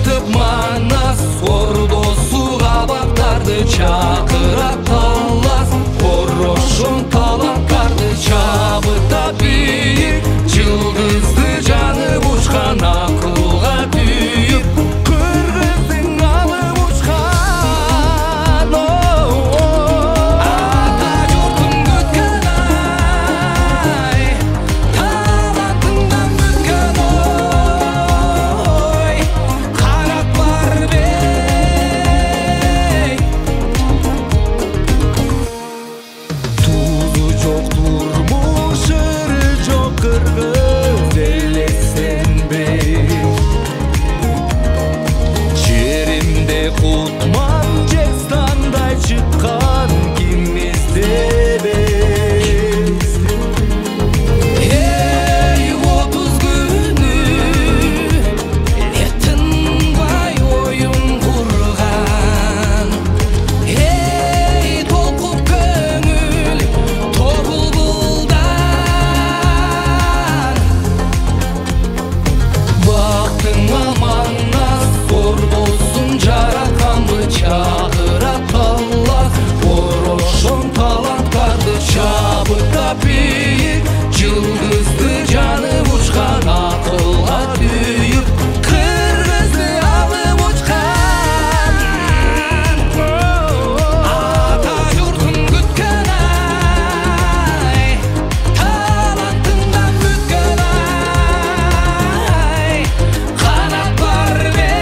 жарқытып манас, ордосу қабақтарды чақыра талас, орошон таланттарды шабыта биік, жылдызды жанып ұшқан ақылға түйіп, қырғыздың алып ұшқан ата жұртым күткен ай, талантыңнан бүккен ой, қанат бар бей, тузу жоқ тұрмыш, ыры жоқ қырғыз елесен бей, жерімде құтман жезтаңдай шыққан кимізде бей. Ей, 30 күні тынбай ойым құрған, ей, толқып көңіл тобылбылдан, бақтың аманас, зор болсын жаратқанды чағыра талас, орошон таланттарды шабыта биік, жылдызды жанып ұшқан ақылға түйіп, қырғызды алып ұшқан ата жұртым күткен ай, талантыңнан бүккен ай, қанат бар бей.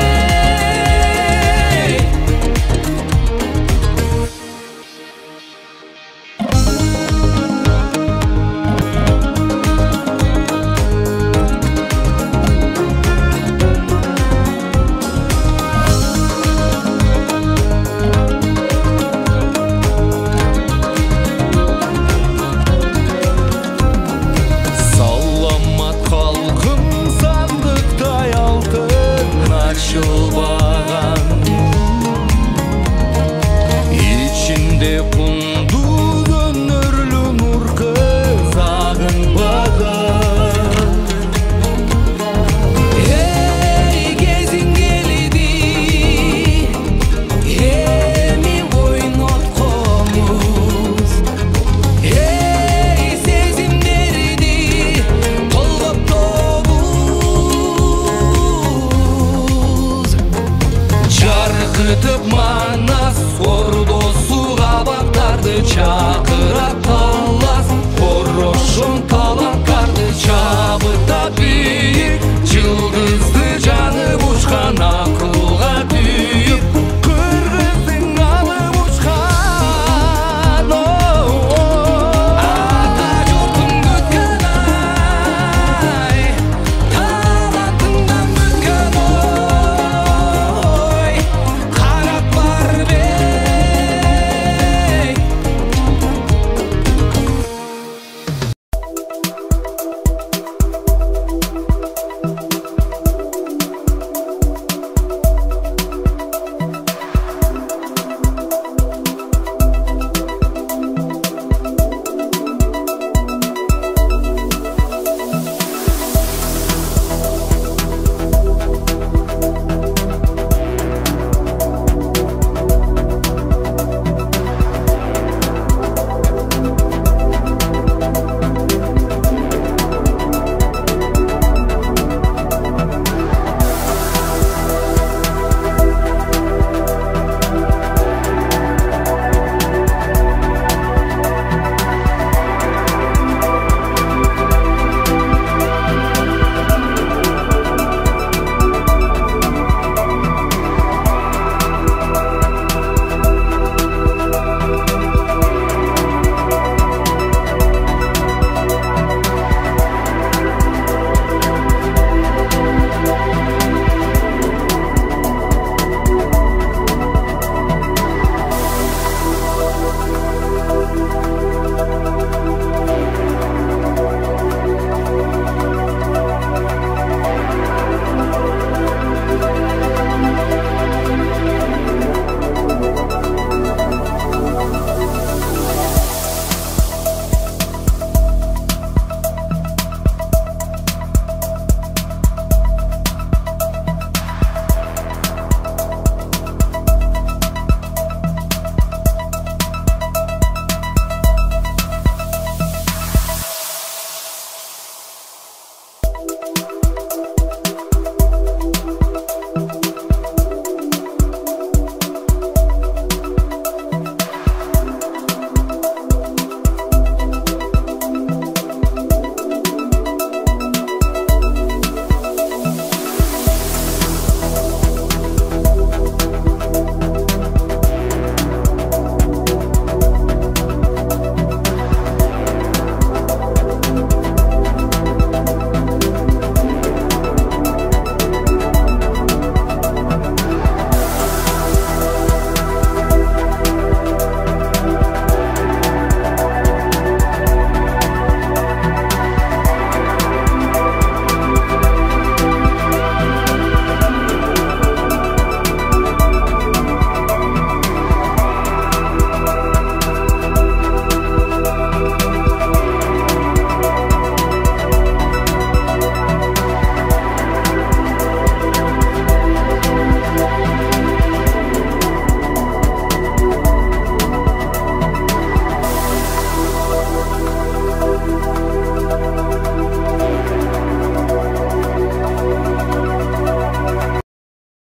Саламат халқым, сандықтай алтын ашылбаған, içinde құндыз өнерлі нұр қыз ағынбаған. Ей, кезің келді, еми ойнат қомыз, ей, сезімдерді толғап тобыз, жарқытып